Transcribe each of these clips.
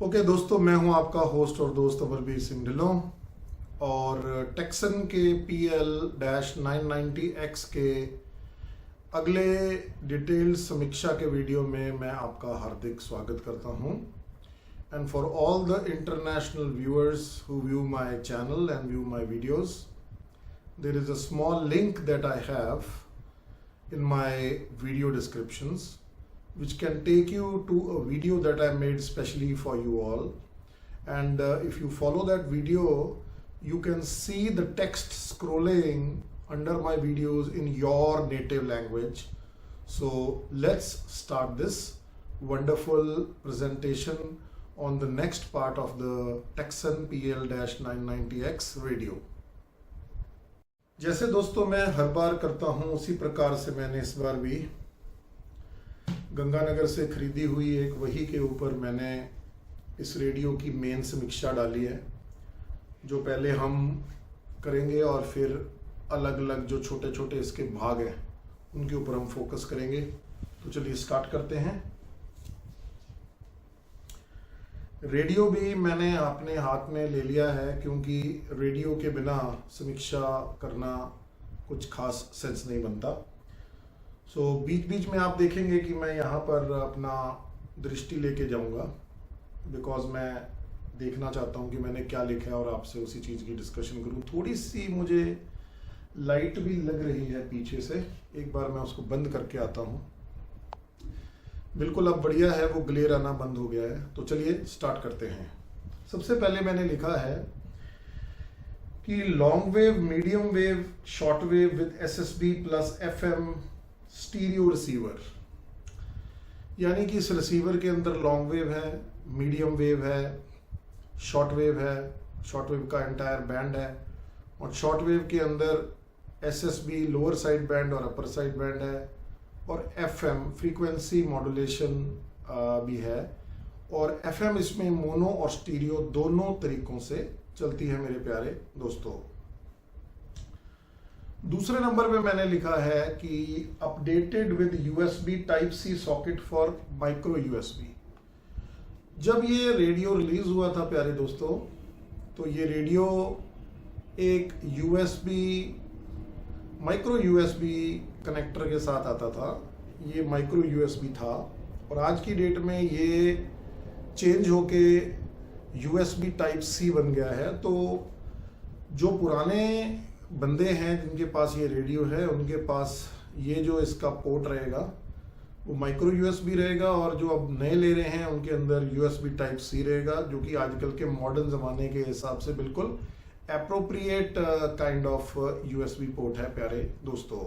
Okay दोस्तों, मैं हूं आपका होस्ट और दोस्त अमरवीर सिंह ढिल्लों और टेक्सन के PL-990X के अगले डिटेल्ड समीक्षा के वीडियो में मैं आपका हार्दिक स्वागत करता हूं। And for all the international viewers who view my channel and view my videos, there is a small link that I have in my video descriptions which can take you to a video that I made specially for you all, and if you follow that video you can see the text scrolling under my videos in your native language. So let's start this wonderful presentation on the next part of the Texan PL-990X radio. जैसे दोस्तों मैं हर बार करता हूं उसी प्रकार से मैंने इस बार भी गंगानगर से खरीदी हुई एक वही के ऊपर मैंने इस रेडियो की मेन समीक्षा डाली है, जो पहले हम करेंगे और फिर अलग अलग जो छोटे छोटे इसके भाग हैं उनके ऊपर हम फोकस करेंगे। तो चलिए स्टार्ट करते हैं। रेडियो भी मैंने अपने हाथ में ले लिया है क्योंकि रेडियो के बिना समीक्षा करना कुछ खास सेंस नहीं बनता। सो बीच बीच में आप देखेंगे कि मैं यहाँ पर अपना दृष्टि लेके जाऊँगा, बिकॉज मैं देखना चाहता हूँ कि मैंने क्या लिखा है और आपसे उसी चीज़ की डिस्कशन करूँ। थोड़ी सी मुझे लाइट भी लग रही है पीछे से, एक बार मैं उसको बंद करके आता हूँ। बिल्कुल अब बढ़िया है, वो ग्लेयर आना बंद हो गया है। तो चलिए स्टार्ट करते हैं। सबसे पहले मैंने लिखा है कि long wave, medium wave, short wave with SSB plus FM stereo receiver, यानी कि इस रिसीवर के अंदर लॉन्ग वेव है, मीडियम वेव है, शॉर्ट वेव है, शॉर्ट वेव का एंटायर बैंड है, और शॉर्ट वेव के अंदर SSB लोअर साइड बैंड और अपर साइड बैंड है, और FM फ्रीक्वेंसी मॉड्यूलेशन भी है, और FM इसमें मोनो और स्टीरियो दोनों तरीकों से चलती है मेरे प्यारे दोस्तों। दूसरे नंबर पे मैंने लिखा है कि updated with USB type C socket for micro USB। जब ये रेडियो रिलीज हुआ था प्यारे दोस्तों, तो ये रेडियो एक माइक्रो USB कनेक्टर के साथ आता था। ये माइक्रो USB था, और आज की डेट में ये चेंज होके USB टाइप C बन गया है। तो जो पुराने बंदे हैं जिनके पास ये रेडियो है, उनके पास ये जो इसका पोर्ट रहेगा वो माइक्रो USB रहेगा, और जो अब नए ले रहे हैं उनके अंदर USB टाइप C रहेगा, जो कि आजकल के मॉडर्न ज़माने के हिसाब से बिल्कुल appropriate kind of USB port है प्यारे दोस्तों।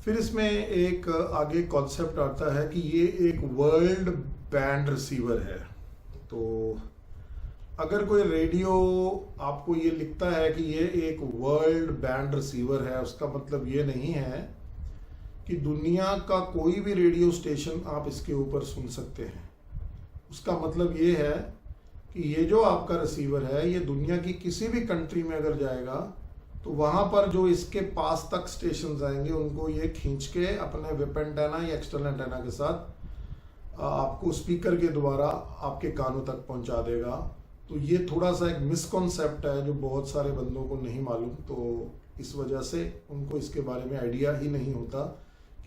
फिर इसमें एक आगे कॉन्सेप्ट आता है कि ये एक वर्ल्ड बैंड रिसीवर है। तो अगर कोई रेडियो आपको ये लिखता है कि ये एक वर्ल्ड बैंड रिसीवर है, उसका मतलब ये नहीं है कि दुनिया का कोई भी रेडियो स्टेशन आप इसके ऊपर सुन सकते हैं। उसका मतलब ये है कि ये जो आपका रिसीवर है, ये दुनिया की किसी भी कंट्री में अगर जाएगा तो वहाँ पर जो इसके पास तक स्टेशन आएंगे उनको ये खींच के अपने वेब एंटेना या एक्सटर्नल एंटेना के साथ आपको स्पीकर के द्वारा आपके कानों तक पहुँचा देगा। तो ये थोड़ा सा एक मिसकॉन्सेप्ट है जो बहुत सारे बंदों को नहीं मालूम, तो इस वजह से उनको इसके बारे में आइडिया ही नहीं होता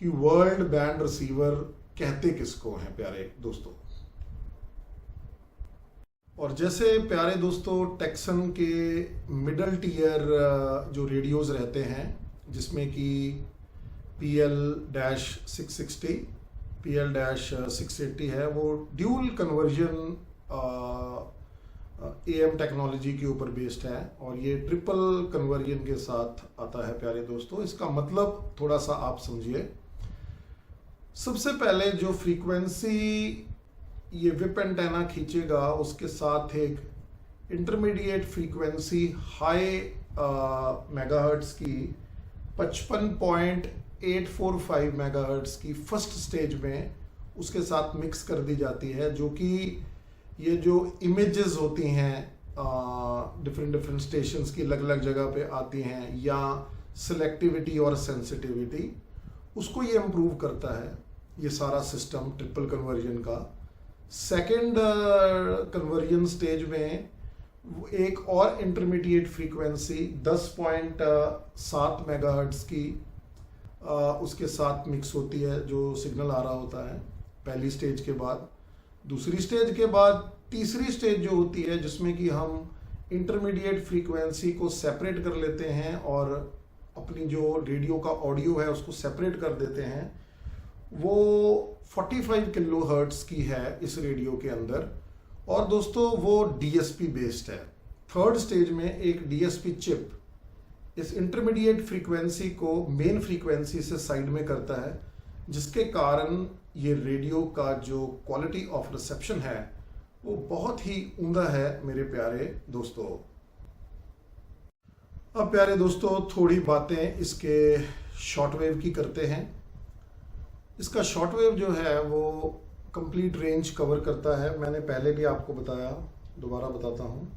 कि वर्ल्ड बैंड रिसीवर कहते किसको हैं प्यारे दोस्तों। और जैसे प्यारे दोस्तों टेक्सन के मिडल टीयर जो रेडियोस रहते हैं, जिसमें कि PL-660, PL-680 है, वो ड्यूल कन्वर्जन AM टेक्नोलॉजी के ऊपर बेस्ड है और ये ट्रिपल कन्वर्जन के साथ आता है प्यारे दोस्तों। इसका मतलब थोड़ा सा आप समझिए। सबसे पहले जो फ्रीक्वेंसी ये विप एंटेना खींचेगा उसके साथ एक इंटरमीडिएट फ्रीक्वेंसी हाई मेगाहर्ट्ज की 55.845 मेगाहर्ट्ज की फर्स्ट स्टेज में उसके साथ मिक्स कर दी जाती है, जो कि ये जो इमेजेस होती हैं डिफरेंट स्टेशंस की अलग अलग जगह पे आती हैं या सिलेक्टिविटी और सेंसिटिविटी, उसको ये इम्प्रूव करता है ये सारा सिस्टम ट्रिपल कन्वर्जन का। सेकंड कन्वर्जन स्टेज में एक और इंटरमीडिएट फ्रीक्वेंसी 10.7 मेगाहर्ट्ज की उसके साथ मिक्स होती है जो सिग्नल आ रहा होता है पहली स्टेज के बाद। दूसरी स्टेज के बाद तीसरी स्टेज जो होती है जिसमें कि हम इंटरमीडिएट फ्रीक्वेंसी को सेपरेट कर लेते हैं और अपनी जो रेडियो का ऑडियो है उसको सेपरेट कर देते हैं, वो 45 किलो हर्ट्ज की है इस रेडियो के अंदर। और दोस्तों वो DSP बेस्ड है। थर्ड स्टेज में एक DSP चिप इस इंटरमीडिएट फ्रीक्वेंसी को मेन फ्रीक्वेंसी से साइड में करता है, जिसके कारण ये रेडियो का जो क्वालिटी ऑफ रिसेप्शन है वो बहुत ही उम्दा है मेरे प्यारे दोस्तों। अब प्यारे दोस्तों थोड़ी बातें इसके शॉर्टवेव की करते हैं। इसका शॉर्टवेव जो है वो कंप्लीट रेंज कवर करता है। मैंने पहले भी आपको बताया, दोबारा बताता हूँ।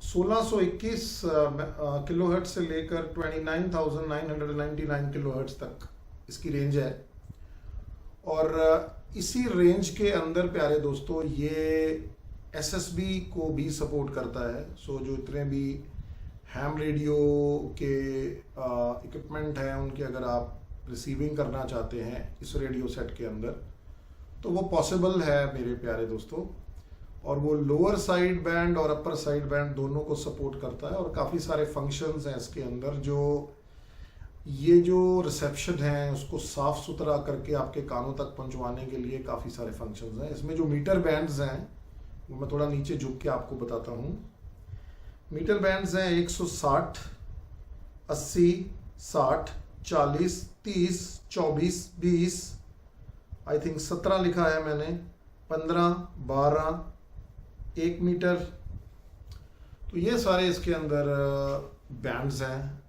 1621 किलोहर्ट्ज से लेकर 29,999 किलोहर्ट्ज तक इसकी रेंज है। और इसी रेंज के अंदर प्यारे दोस्तों ये SSB को भी सपोर्ट करता है। सो जो इतने भी हैम रेडियो के इक्विपमेंट हैं उनके अगर आप रिसीविंग करना चाहते हैं इस रेडियो सेट के अंदर तो वो पॉसिबल है मेरे प्यारे दोस्तों। और वो लोअर साइड बैंड और अपर साइड बैंड दोनों को सपोर्ट करता है और काफ़ी सारे फंक्शंस हैं इसके अंदर जो ये जो रिसेप्शन है उसको साफ सुथरा करके आपके कानों तक पहुंचवाने के लिए काफ़ी सारे फंक्शंस हैं। इसमें जो मीटर बैंड्स हैं वो मैं थोड़ा नीचे झुक के आपको बताता हूँ। मीटर बैंड्स हैं 160, 80, 60, 40, 30, 24, 20, आई थिंक 17 लिखा है मैंने, 15, 12, 1 मीटर। तो ये सारे इसके अंदर बैंड्स हैं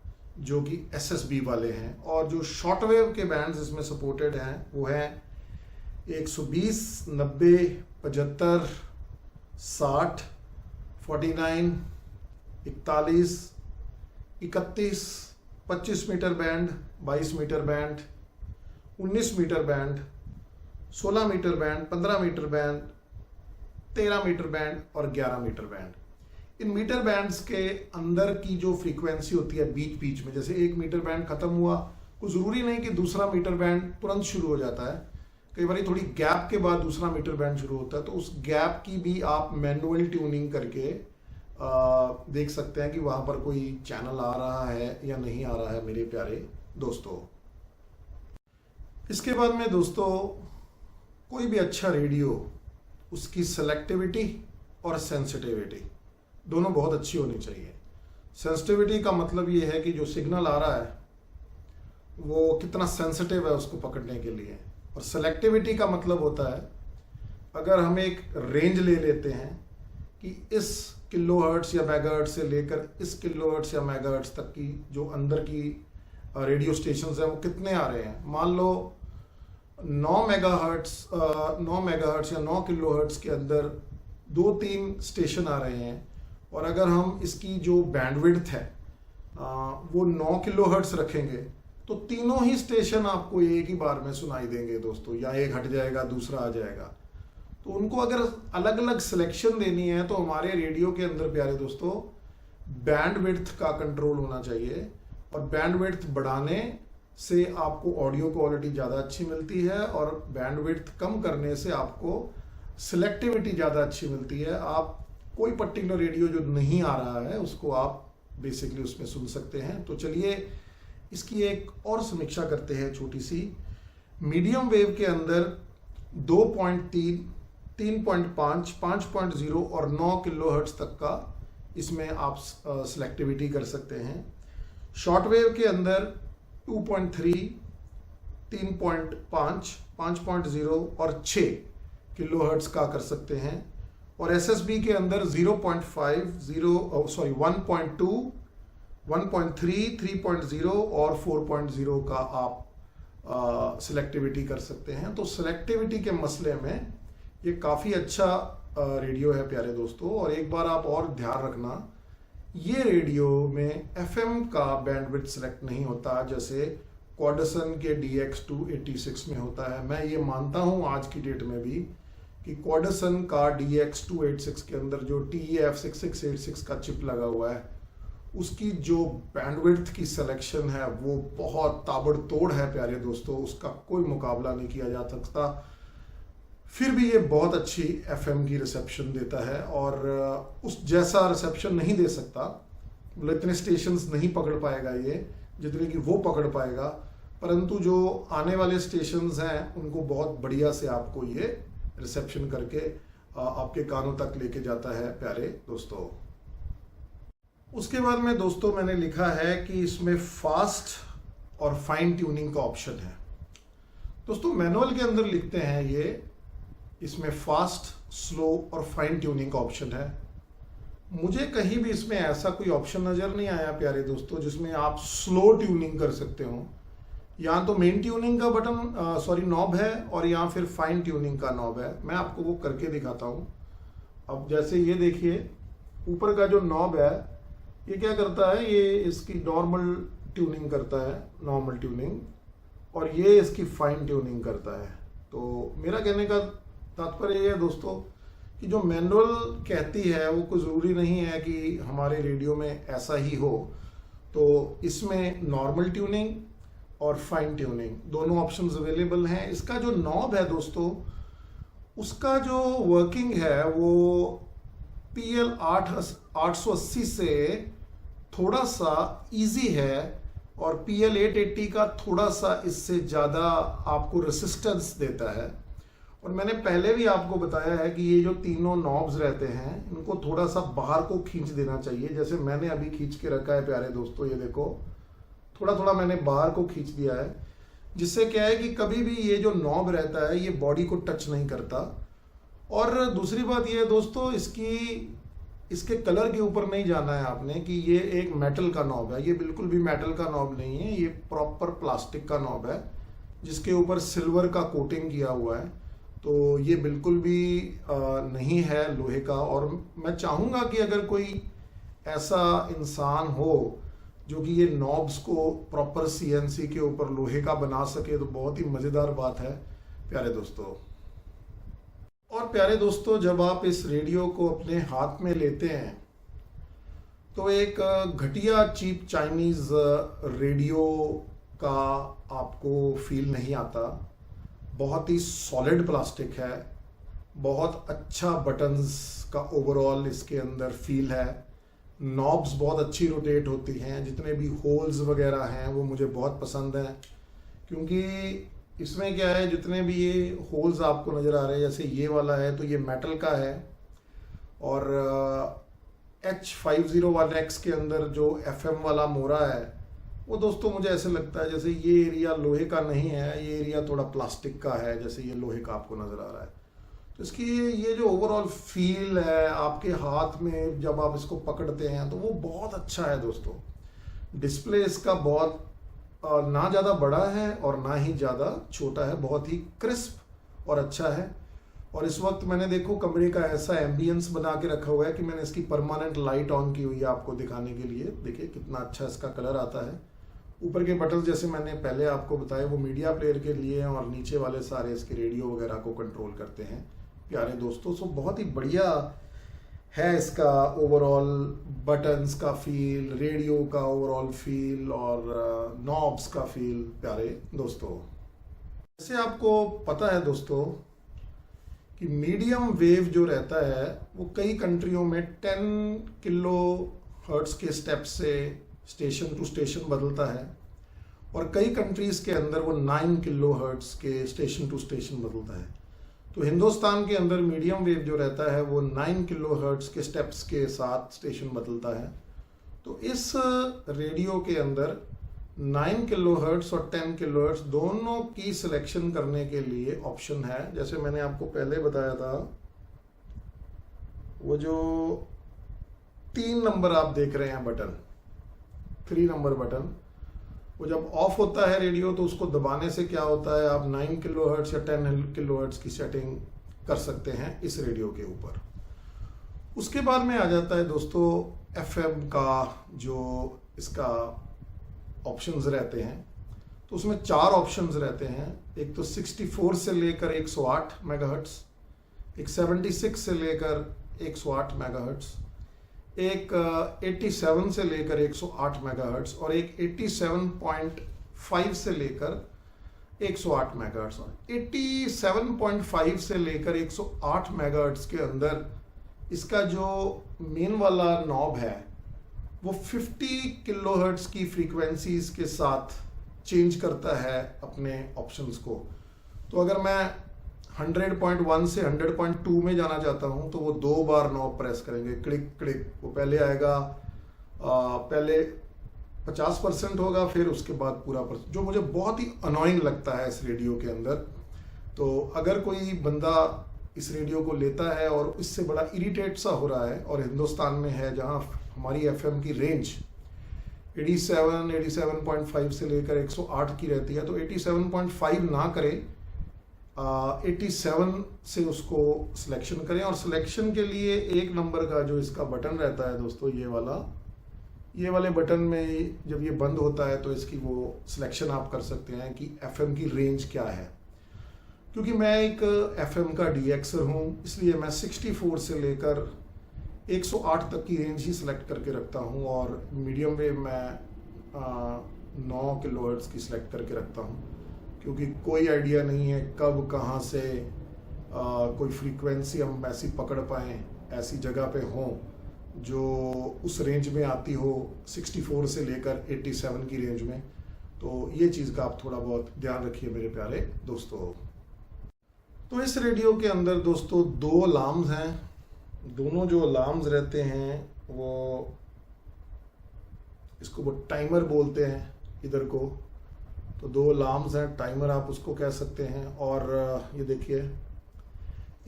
जो कि SSB वाले हैं। और जो शॉर्टवेव के बैंड्स इसमें सपोर्टेड हैं वो हैं 120, 90, 75, 60, 49, 41, 31, 25 metre band, 22 metre band, 19 metre band, 16 metre band, 15 metre band, 13 metre band और 11 मीटर बैंड। इन मीटर बैंड्स के अंदर की जो फ्रीक्वेंसी होती है बीच बीच में, जैसे एक मीटर बैंड खत्म हुआ तो ज़रूरी नहीं कि दूसरा मीटर बैंड तुरंत शुरू हो जाता है। कई बार थोड़ी गैप के बाद दूसरा मीटर बैंड शुरू होता है, तो उस गैप की भी आप मैनुअल ट्यूनिंग करके देख सकते हैं कि वहाँ पर कोई चैनल आ रहा है या नहीं आ रहा है मेरे प्यारे दोस्तों। इसके बाद में दोस्तों कोई भी अच्छा रेडियो उसकी सेलेक्टिविटी और सेंसिटिविटी दोनों बहुत अच्छी होनी चाहिए। सेंसिटिविटी का मतलब ये है कि जो सिग्नल आ रहा है वो कितना सेंसिटिव है उसको पकड़ने के लिए। और सेलेक्टिविटी का मतलब होता है अगर हम एक रेंज ले लेते हैं कि इस किलोहर्ट्ज या मेगाहर्ट्ज से लेकर इस किलोहर्ट्ज या मेगाहर्ट्ज तक की जो अंदर की रेडियो स्टेशंस हैं वो कितने आ रहे हैं। मान लो 9 मेगाहर्ट्ज या 9 किलोहर्ट्ज के अंदर 2-3 स्टेशन आ रहे हैं और अगर हम इसकी जो बैंडविड्थ है वो 9 किलोहर्ट्ज रखेंगे तो तीनों ही स्टेशन आपको एक ही बार में सुनाई देंगे दोस्तों, या एक हट जाएगा दूसरा आ जाएगा। तो उनको अगर अलग अलग सिलेक्शन देनी है तो हमारे रेडियो के अंदर प्यारे दोस्तों बैंडविड्थ का कंट्रोल होना चाहिए। और बैंडविड्थ बढ़ाने से आपको ऑडियो क्वालिटी ज़्यादा अच्छी मिलती है और बैंडविड्थ कम करने से आपको सिलेक्टिविटी ज़्यादा अच्छी मिलती है। आप कोई पर्टिकुलर रेडियो जो नहीं आ रहा है उसको आप बेसिकली उसमें सुन सकते हैं। तो चलिए इसकी एक और समीक्षा करते हैं छोटी सी। मीडियम वेव के अंदर 2.3, 3.5, 5.0 और 9 किलो हर्ट्ज तक का इसमें आप सिलेक्टिविटी कर सकते हैं। शॉर्ट वेव के अंदर 2.3, 3.5, 5.0 और 6 किलो हर्ट्ज का कर सकते हैं। और एसएसबी के अंदर 0.5, 1.2, 1.3, 3.0 और 4.0 का आप सिलेक्टिविटी कर सकते हैं। तो सिलेक्टिविटी के मसले में ये काफ़ी अच्छा रेडियो है प्यारे दोस्तों। और एक बार आप और ध्यान रखना, ये रेडियो में एफएम का बैंडविड्थ सिलेक्ट नहीं होता जैसे कॉर्डसन के DX286 में होता है। मैं ये मानता हूँ आज की डेट में भी कि कॉर्डसन का DX286 के अंदर जो TEF6686 का चिप लगा हुआ है, उसकी जो बैंडविड्थ की सिलेक्शन है वो बहुत ताबड़तोड़ है प्यारे दोस्तों, उसका कोई मुकाबला नहीं किया जा सकता। फिर भी ये बहुत अच्छी एफएम की रिसेप्शन देता है और उस जैसा रिसेप्शन नहीं दे सकता, मतलब इतने स्टेशंस नहीं पकड़ पाएगा ये जितने कि वो पकड़ पाएगा, परंतु जो आने वाले स्टेशंस हैं उनको बहुत बढ़िया से आपको ये रिसेप्शन करके आपके कानों तक लेके जाता है प्यारे दोस्तों। उसके बाद में दोस्तों मैंने लिखा है कि इसमें फास्ट और फाइन ट्यूनिंग का ऑप्शन है। दोस्तों मैनुअल के अंदर लिखते हैं ये इसमें फास्ट, स्लो और फाइन ट्यूनिंग का ऑप्शन है। मुझे कहीं भी इसमें ऐसा कोई ऑप्शन नज़र नहीं आया प्यारे दोस्तों जिसमें आप स्लो ट्यूनिंग कर सकते हो। या तो मेन ट्यूनिंग का बटन नॉब है और या फिर फाइन ट्यूनिंग का नॉब है। मैं आपको वो करके दिखाता हूँ। अब जैसे ये देखिए, ऊपर का जो नॉब है ये क्या करता है, ये इसकी नॉर्मल ट्यूनिंग करता है, नॉर्मल ट्यूनिंग, और ये इसकी फाइन ट्यूनिंग करता है। तो मेरा कहने का तात्पर्य ये है दोस्तों कि जो मैनुअल कहती है वो कोई ज़रूरी नहीं है कि हमारे रेडियो में ऐसा ही हो। तो इसमें नॉर्मल ट्यूनिंग और फाइन ट्यूनिंग दोनों ऑप्शंस अवेलेबल हैं। इसका जो नॉब है दोस्तों, उसका जो वर्किंग है वो PL 880 से थोड़ा सा इजी है और PL 880 का थोड़ा सा इससे ज़्यादा आपको रेसिस्टेंस देता है। और मैंने पहले भी आपको बताया है कि ये जो तीनों नॉब्स रहते हैं इनको थोड़ा सा बाहर को खींच देना चाहिए। जैसे मैंने अभी खींच के रखा है प्यारे दोस्तों, ये देखो थोड़ा थोड़ा मैंने बाहर को खींच दिया है, जिससे क्या है कि कभी भी ये जो नॉब रहता है ये बॉडी को टच नहीं करता। और दूसरी बात ये है दोस्तों, इसके कलर के ऊपर नहीं जाना है आपने कि ये एक मेटल का नॉब है। ये बिल्कुल भी मेटल का नॉब नहीं है, ये प्रॉपर प्लास्टिक का नॉब है जिसके ऊपर सिल्वर का कोटिंग किया हुआ है। तो ये बिल्कुल भी नहीं है लोहे का। और मैं चाहूँगा कि अगर कोई ऐसा इंसान हो जो कि ये नॉब्स को प्रॉपर CNC के ऊपर लोहे का बना सके तो बहुत ही मज़ेदार बात है प्यारे दोस्तों। और प्यारे दोस्तों, जब आप इस रेडियो को अपने हाथ में लेते हैं तो एक घटिया चीप चाइनीज़ रेडियो का आपको फील नहीं आता। बहुत ही सॉलिड प्लास्टिक है, बहुत अच्छा बटन्स का ओवरऑल इसके अंदर फील है। नॉब्स बहुत अच्छी रोटेट होती हैं, जितने भी होल्स वगैरह हैं वो मुझे बहुत पसंद हैं, क्योंकि इसमें क्या है, जितने भी ये होल्स आपको नज़र आ रहे हैं, जैसे ये वाला है तो ये मेटल का है। और H501X के अंदर जो FM वाला मोरा है वो दोस्तों मुझे ऐसे लगता है जैसे ये एरिया लोहे का नहीं है, ये एरिया थोड़ा प्लास्टिक का है, जैसे ये लोहे का आपको नज़र आ रहा है। तो इसकी ये जो ओवरऑल फील है आपके हाथ में जब आप इसको पकड़ते हैं तो वो बहुत अच्छा है दोस्तों। डिस्प्ले इसका बहुत ना ज़्यादा बड़ा है और ना ही ज़्यादा छोटा है, बहुत ही क्रिस्प और अच्छा है। और इस वक्त मैंने देखो कमरे का ऐसा एम्बियंस बना के रखा हुआ है कि मैंने इसकी परमानेंट लाइट ऑन की हुई है आपको दिखाने के लिए। देखिए कितना अच्छा इसका कलर आता है। ऊपर के बटन जैसे मैंने पहले आपको बताया वो मीडिया प्लेयर के लिए हैं और नीचे वाले सारे इसके रेडियो वगैरह को कंट्रोल करते हैं प्यारे दोस्तों। सो बहुत ही बढ़िया है इसका ओवरऑल बटन्स का फील, रेडियो का ओवरऑल फील और नॉब्स का फील प्यारे दोस्तों। जैसे आपको पता है दोस्तों कि मीडियम वेव जो रहता है वो कई कंट्रियों में 10 किलो हर्ट्स के स्टेप से स्टेशन टू स्टेशन बदलता है और कई कंट्रीज़ के अंदर वो 9 किलो हर्ट्स के स्टेशन टू स्टेशन बदलता है। तो हिंदुस्तान के अंदर मीडियम वेव जो रहता है वो 9 किलोहर्ट्ज के स्टेप्स के साथ स्टेशन बदलता है। तो इस रेडियो के अंदर 9 किलोहर्ट्ज और 10 किलोहर्ट्ज दोनों की सिलेक्शन करने के लिए ऑप्शन है। जैसे मैंने आपको पहले बताया था, वो जो 3 नंबर आप देख रहे हैं बटन, 3 नंबर बटन, वो जब ऑफ होता है रेडियो तो उसको दबाने से क्या होता है, आप 9 किलोहर्ट्ज या 10 किलोहर्ट्ज की सेटिंग कर सकते हैं इस रेडियो के ऊपर। उसके बाद में आ जाता है दोस्तों एफएम का जो इसका ऑप्शंस रहते हैं। तो उसमें 4 ऑप्शंस रहते हैं। एक तो 64 से लेकर 108 मेगाहर्ट्ज, एक 76 से लेकर 108 मेगाहर्ट्ज, एक 87 से लेकर 108 मेगाहर्ट्ज और एक 87.5 से लेकर 108 मेगाहर्ट्ज। 87.5 से लेकर 108 मेगाहर्ट्ज के अंदर इसका जो मेन वाला नॉब है वो 50 किलोहर्ट्ज की फ्रीक्वेंसीज के साथ चेंज करता है अपने ऑप्शंस को। तो अगर मैं 100.1 से 100.2 में जाना चाहता हूं तो वो 2 बार नॉब प्रेस करेंगे, क्लिक क्लिक। वो पहले आएगा, पहले 50% होगा, फिर उसके बाद पूरा %, जो मुझे बहुत ही अनोइंग लगता है इस रेडियो के अंदर। तो अगर कोई बंदा इस रेडियो को लेता है और इससे बड़ा इरिटेट सा हो रहा है और हिंदुस्तान में है जहां हमारी एफएम की रेंज 87, 87.5 से लेकर 108 की रहती है, तो 87.5 ना करें, 87 से उसको सिलेक्शन करें। और सिलेक्शन के लिए 1 नंबर का जो इसका बटन रहता है दोस्तों, ये वाले बटन में जब ये बंद होता है तो इसकी वो सिलेक्शन आप कर सकते हैं कि एफएम की रेंज क्या है। क्योंकि मैं एक एफएम का डीएक्सर हूँ, इसलिए मैं 64 से लेकर 108 तक की रेंज ही सिलेक्ट करके रखता हूँ और मीडियम वेव मैं 9 किलोहर्ट्ज की सिलेक्ट करके रखता हूँ, क्योंकि कोई आइडिया नहीं है कब कहाँ से कोई फ्रीक्वेंसी हम ऐसी पकड़ पाएँ, ऐसी जगह पे हों जो उस रेंज में आती हो 64 से लेकर 87 की रेंज में। तो ये चीज़ का आप थोड़ा बहुत ध्यान रखिए मेरे प्यारे दोस्तों। तो इस रेडियो के अंदर दोस्तों 2 अलार्म्स हैं। दोनों जो अलार्म्स रहते हैं वो, इसको वो टाइमर बोलते हैं इधर को। तो 2 अलार्म्स हैं, टाइमर आप उसको कह सकते हैं। और ये देखिए,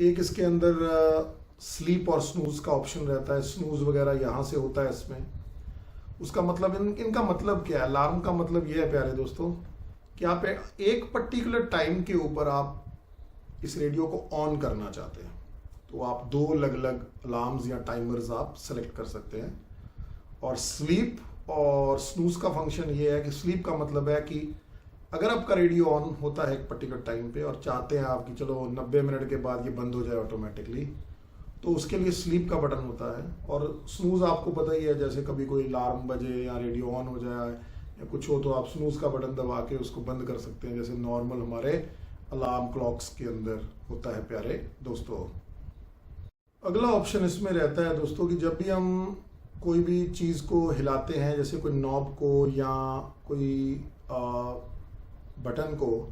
एक इसके अंदर स्लीप और स्नूज का ऑप्शन रहता है। स्नूज वगैरह यहाँ से होता है इसमें। उसका मतलब इनका मतलब क्या है? अलार्म का मतलब ये है प्यारे दोस्तों कि आप एक पर्टिकुलर टाइम के ऊपर आप इस रेडियो को ऑन करना चाहते हैं, तो आप 2 अलग अलग अलार्म्स या टाइमर्स आप सेलेक्ट कर सकते हैं। और स्लीप और स्नूज का फंक्शन ये है कि स्लीप का मतलब है कि अगर आपका रेडियो ऑन होता है एक पर्टिकुलर टाइम पे और चाहते हैं आप कि चलो 90 मिनट के बाद ये बंद हो जाए ऑटोमेटिकली, तो उसके लिए स्लीप का बटन होता है। और स्नूज आपको पता ही है, जैसे कभी कोई अलार्म बजे या रेडियो ऑन हो जाए या कुछ हो तो आप स्नूज का बटन दबा के उसको बंद कर सकते हैं, जैसे नॉर्मल हमारे अलार्म क्लॉक्स के अंदर होता है प्यारे दोस्तों। अगला ऑप्शन इसमें रहता है दोस्तों कि जब भी हम कोई भी चीज़ को हिलाते हैं, जैसे कोई नॉब को या कोई बटन को,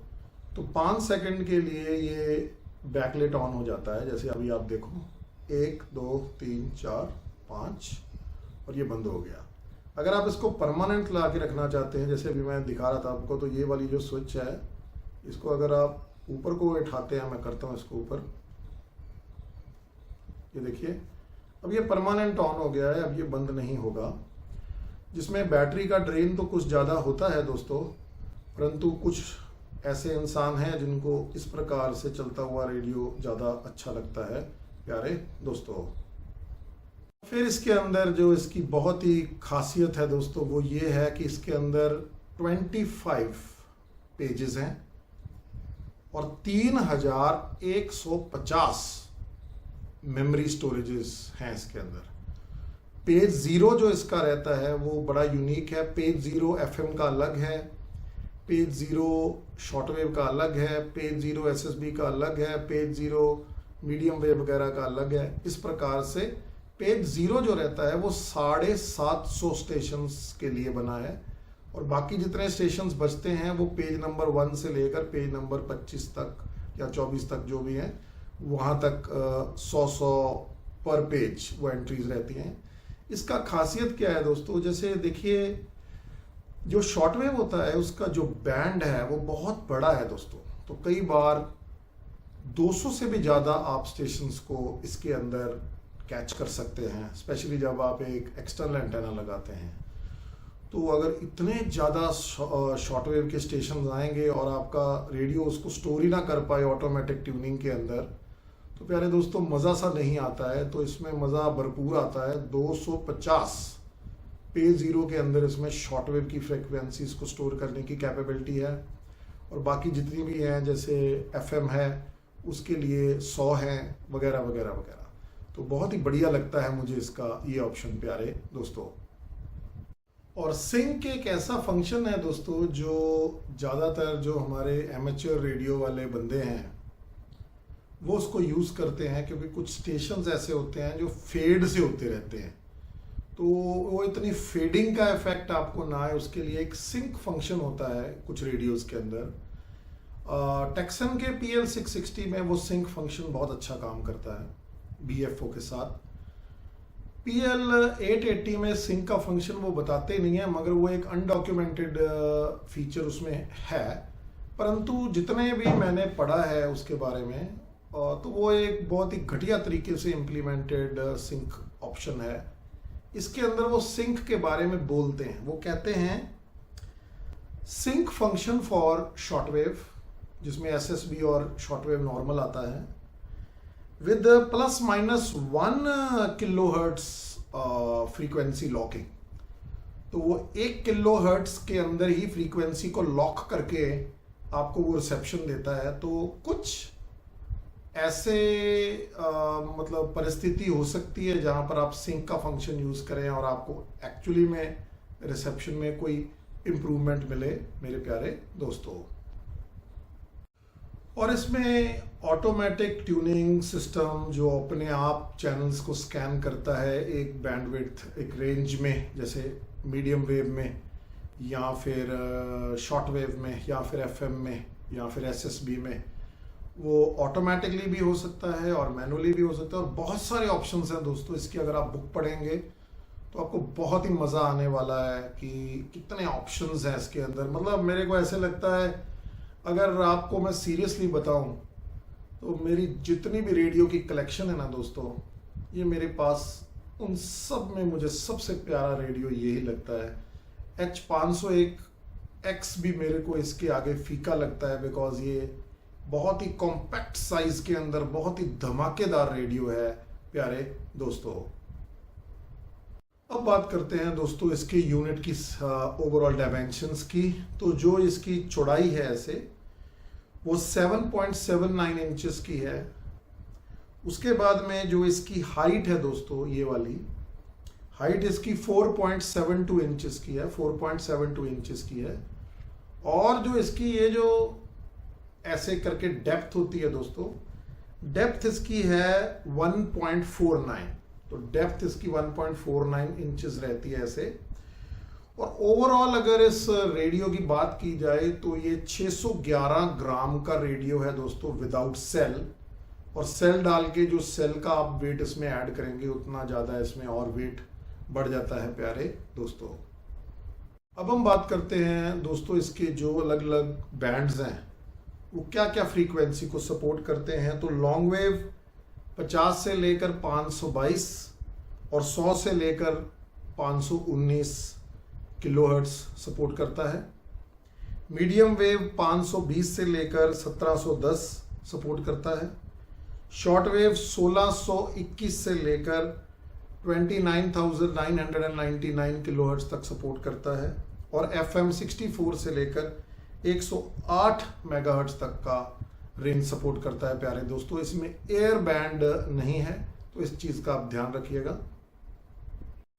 तो 5 सेकंड के लिए ये बैकलाइट ऑन हो जाता है। जैसे अभी आप देखो 1 2 3 4 5 और ये बंद हो गया। अगर आप इसको परमानेंट ला के रखना चाहते हैं, जैसे अभी मैं दिखा रहा था आपको, तो ये वाली जो स्विच है इसको अगर आप ऊपर को उठाते हैं, मैं करता हूँ इसको ऊपर, ये देखिए अब ये परमानेंट ऑन हो गया है, अब ये बंद नहीं होगा। जिसमें बैटरी का ड्रेन तो कुछ ज़्यादा होता है दोस्तों, परंतु कुछ ऐसे इंसान हैं जिनको इस प्रकार से चलता हुआ रेडियो ज़्यादा अच्छा लगता है प्यारे दोस्तों। फिर इसके अंदर जो इसकी बहुत ही खासियत है दोस्तों वो ये है कि इसके अंदर 25 पेजेस हैं और 3150 मेमोरी स्टोरेजेस हैं इसके अंदर। पेज 0 जो इसका रहता है वो बड़ा यूनिक है। पेज 0 एफएम का अलग है, पेज 0 शॉर्टवेव का अलग है, पेज 0 एसएसबी का अलग है, पेज 0 मीडियम वेव वगैरह का अलग है। इस प्रकार से पेज 0 जो रहता है वो 750 स्टेशंस के लिए बना है और बाकी जितने स्टेशंस बचते हैं वो पेज नंबर 1 से लेकर पेज नंबर 25 तक या 24 तक जो भी हैं वहाँ तक 100 पर पेज वो एंट्रीज रहती हैं। इसका खासियत क्या है दोस्तों, जैसे देखिए जो शॉर्टवेव होता है उसका जो बैंड है वो बहुत बड़ा है दोस्तों, तो कई बार 200 से भी ज़्यादा आप स्टेशंस को इसके अंदर कैच कर सकते हैं, स्पेशली जब आप एक एक्सटर्नल एंटेना लगाते हैं। तो अगर इतने ज़्यादा शॉर्टवेव के स्टेशन आएंगे और आपका रेडियो उसको स्टोर ही ना कर पाए ऑटोमेटिक ट्यूनिंग के अंदर, तो प्यारे दोस्तों मज़ा सा नहीं आता है। तो इसमें मज़ा भरपूर आता है। 250 पे ज़ीरो के अंदर इसमें शॉर्टवेव की फ्रिक्वेंसीज को स्टोर करने की कैपेबिलिटी है, और बाकी जितनी भी हैं जैसे एफएम है उसके लिए 100 हैं वगैरह वगैरह वगैरह। तो बहुत ही बढ़िया लगता है मुझे इसका ये ऑप्शन प्यारे दोस्तों। और सिंक एक ऐसा फंक्शन है दोस्तों जो ज़्यादातर जो हमारे एमेच्योर रेडियो वाले बंदे हैं वो उसको यूज़ करते हैं, क्योंकि कुछ स्टेशंस ऐसे होते हैं जो फेड से होते रहते हैं, तो वो इतनी फेडिंग का इफेक्ट आपको ना आए उसके लिए एक सिंक फंक्शन होता है कुछ रेडियोज़ के अंदर। टेक्सन के PL660 में वो सिंक फंक्शन बहुत अच्छा काम करता है BFO के साथ। PL880 में सिंक का फंक्शन वो बताते नहीं है, मगर वो एक अनडॉक्यूमेंटेड फीचर उसमें है, परंतु जितने भी मैंने पढ़ा है उसके बारे में तो वो एक बहुत ही घटिया तरीके से इम्प्लीमेंटेड सिंक ऑप्शन है। इसके अंदर वो सिंक के बारे में बोलते हैं, वो कहते हैं सिंक फंक्शन फॉर शॉर्टवेव, जिसमें SSB और शॉर्टवेव नॉर्मल आता है, विद ±1 किलोहर्ट्ज फ्रीक्वेंसी लॉकिंग। तो वो 1 किलोहर्ट्ज के अंदर ही फ्रीक्वेंसी को लॉक करके आपको वो रिसेप्शन देता है। तो कुछ ऐसे मतलब परिस्थिति हो सकती है जहां पर आप सिंक का फंक्शन यूज करें और आपको एक्चुअली में रिसेप्शन में कोई इम्प्रूवमेंट मिले मेरे प्यारे दोस्तों। और इसमें ऑटोमेटिक ट्यूनिंग सिस्टम जो अपने आप चैनल्स को स्कैन करता है एक बैंडविड्थ एक रेंज में, जैसे मीडियम वेव में या फिर शॉर्ट वेव में या फिर FM में या फिर SSB में, वो ऑटोमेटिकली भी हो सकता है और मैनुअली भी हो सकता है। और बहुत सारे ऑप्शंस हैं दोस्तों इसकी, अगर आप बुक पढ़ेंगे तो आपको बहुत ही मज़ा आने वाला है कि कितने ऑप्शंस हैं इसके अंदर। मतलब मेरे को ऐसे लगता है, अगर आपको मैं सीरियसली बताऊं तो मेरी जितनी भी रेडियो की कलेक्शन है ना दोस्तों, ये मेरे पास उन सब में मुझे सबसे प्यारा रेडियो यही लगता है। H501X भी मेरे को इसके आगे फीका लगता है, बिकॉज ये बहुत ही कॉम्पैक्ट साइज के अंदर बहुत ही धमाकेदार रेडियो है प्यारे दोस्तों। अब बात करते हैं दोस्तों इसके यूनिट की ओवरऑल डायमेंशंस की। तो जो इसकी चौड़ाई है ऐसे वो 7.79 इंचेस की है। उसके बाद में जो इसकी हाइट है दोस्तों, ये वाली हाइट इसकी 4.72 इंचेस की है, 4.72 इंचेस की है। और जो इसकी ये जो ऐसे करके डेप्थ होती है दोस्तों, डेप्थ इसकी है 1.49। तो डेप्थ इसकी 1.49 इंचेस रहती है ऐसे। और ओवरऑल अगर इस रेडियो की बात की जाए तो ये 611 ग्राम का रेडियो है दोस्तों विदाउट सेल। और सेल डाल के जो सेल का आप वेट इसमें ऐड करेंगे उतना ज़्यादा इसमें और वेट बढ़ जाता है प्यारे दोस्तों। अब हम बात करते हैं दोस्तों इसके जो अलग अलग बैंड्स हैं वो क्या क्या फ्रीक्वेंसी को सपोर्ट करते हैं। तो लॉन्ग वेव 50 से लेकर 522 और 100 से लेकर 519 किलोहर्ट्ज सपोर्ट करता है। मीडियम वेव 520 से लेकर 1710 सपोर्ट करता है। शॉर्ट वेव 1621 से लेकर 29,999 किलोहर्ट्ज तक सपोर्ट करता है। और FM 64 से लेकर 108 मेगाहर्ट्ज तक का रेंज सपोर्ट करता है प्यारे दोस्तों। इसमें एयर बैंड नहीं है, तो इस चीज़ का आप ध्यान रखिएगा।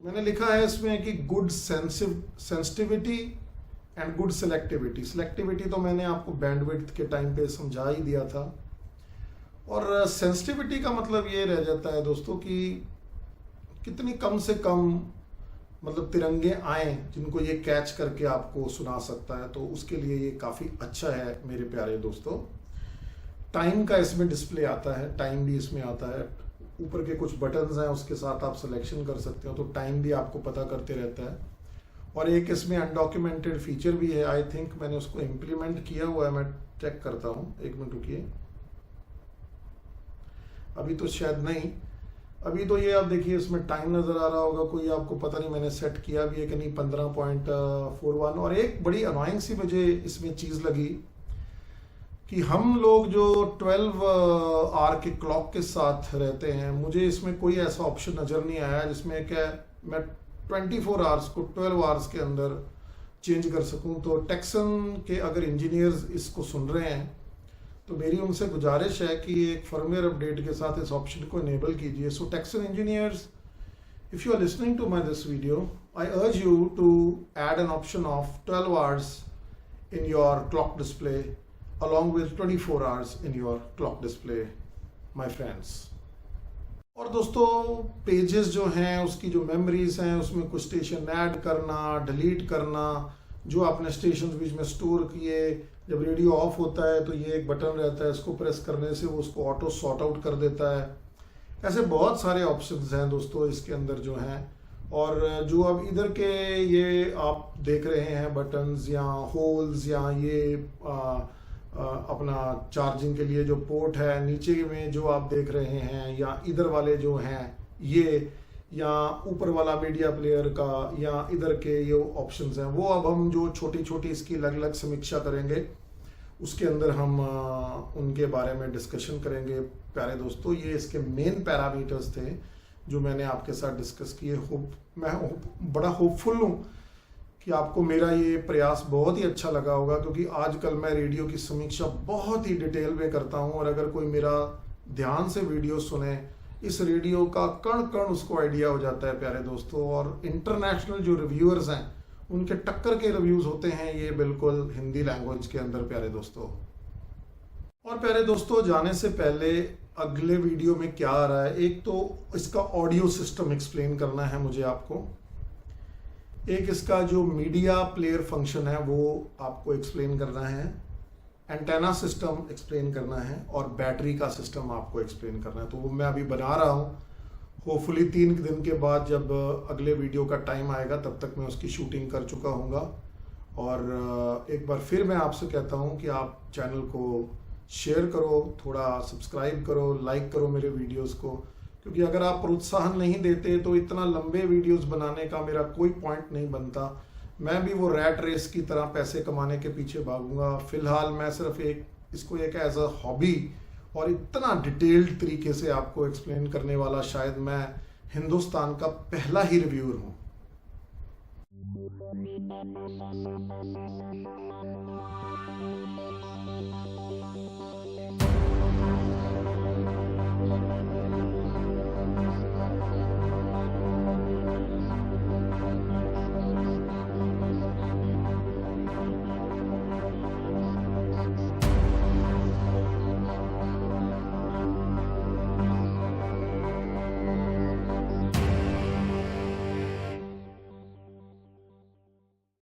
मैंने लिखा है इसमें कि good sensitivity and good selectivity. Selectivity तो मैंने आपको बैंडविड्थ के टाइम पे समझा ही दिया था। और सेंसिटिविटी का मतलब ये रह जाता है दोस्तों कि कितनी कम से कम मतलब तिरंगे आए जिनको ये कैच करके आपको सुना सकता है, तो उसके लिए ये काफ़ी अच्छा है मेरे प्यारे दोस्तों। टाइम का इसमें डिस्प्ले आता है, टाइम भी इसमें आता है। ऊपर के कुछ बटन्स हैं, उसके साथ आप सिलेक्शन कर सकते हो, तो टाइम भी आपको पता करते रहता है। और एक इसमें अनडॉक्यूमेंटेड फीचर भी है, आई थिंक मैंने उसको इम्प्लीमेंट किया हुआ है, मैं चेक करता हूँ, एक मिनट रुकिए। अभी तो शायद नहीं, अभी तो ये आप देखिए इसमें टाइम नज़र आ रहा होगा, कोई आपको पता नहीं मैंने सेट किया भी है कि नहीं, 15.41। और एक बड़ी अनोइंग सी मुझे इसमें चीज़ लगी कि हम लोग जो 12 आवर के क्लॉक के साथ रहते हैं, मुझे इसमें कोई ऐसा ऑप्शन नज़र नहीं आया जिसमें क्या मैं 24 आवर्स को 12 आवर्स के अंदर चेंज कर सकूं। तो टेक्सन के अगर इंजीनियर्स इसको सुन रहे हैं तो मेरी उनसे गुजारिश है कि एक फर्मवेयर अपडेट के साथ इस ऑप्शन को इनेबल कीजिए। So Texan engineers, if you are listening to my this video, I urge you to add an option of 12 hours in your clock display along with 24 hours in your clock display, my friends। और दोस्तों, pages जो हैं, उसकी जो memories हैं, उसमें कुछ station add करना, डिलीट करना, जो आपने स्टेशन बीच में स्टोर किए, जब रेडियो ऑफ होता है तो ये एक बटन रहता है, इसको प्रेस करने से वो उसको ऑटो सॉर्ट आउट कर देता है। ऐसे बहुत सारे ऑप्शंस हैं दोस्तों इसके अंदर जो हैं। और जो अब इधर के ये आप देख रहे हैं बटन्स या होल्स या ये अपना चार्जिंग के लिए जो पोर्ट है, नीचे में जो आप देख रहे हैं, या इधर वाले जो हैं ये, या ऊपर वाला मीडिया प्लेयर का, या इधर के ये ऑप्शंस हैं, वो अब हम जो छोटी छोटी इसकी अलग अलग समीक्षा करेंगे, उसके अंदर हम उनके बारे में डिस्कशन करेंगे। प्यारे दोस्तों, ये इसके मेन पैरामीटर्स थे जो मैंने आपके साथ डिस्कस किए। मैं बड़ा होपफुल हूँ कि आपको मेरा ये प्रयास बहुत ही अच्छा लगा होगा, क्योंकि आजकल मैं रेडियो की समीक्षा बहुत ही डिटेल में करता हूँ। और अगर कोई मेरा ध्यान से वीडियो सुने, इस रेडियो का कण कण उसको आइडिया हो जाता है प्यारे दोस्तों। और इंटरनेशनल जो रिव्यूअर्स हैं, उनके टक्कर के रिव्यूज़ होते हैं ये बिल्कुल हिंदी लैंग्वेज के अंदर प्यारे दोस्तों। और प्यारे दोस्तों, जाने से पहले अगले वीडियो में क्या आ रहा है, एक तो इसका ऑडियो सिस्टम एक्सप्लेन करना है मुझे आपको, एक इसका जो मीडिया प्लेयर फंक्शन है वो आपको एक्सप्लेन करना है, एंटेना सिस्टम एक्सप्लेन करना है, और बैटरी का सिस्टम आपको एक्सप्लेन करना है। तो वो मैं अभी बना रहा हूँ। होपफुली 3 दिन के बाद जब अगले वीडियो का टाइम आएगा, तब तक मैं उसकी शूटिंग कर चुका हूँगा। और एक बार फिर मैं आपसे कहता हूँ कि आप चैनल को शेयर करो, थोड़ा सब्सक्राइब करो, लाइक करो मेरे वीडियोज़ को, क्योंकि अगर आप प्रोत्साहन नहीं देते तो इतना लंबे वीडियोस बनाने का मेरा कोई पॉइंट नहीं बनता। मैं भी वो रैट रेस की तरह पैसे कमाने के पीछे भागूंगा। फिलहाल मैं सिर्फ इसको एक एज अ हॉबी और इतना डिटेल्ड तरीके से आपको एक्सप्लेन करने वाला शायद मैं हिंदुस्तान का पहला ही रिव्यूअर हूँ।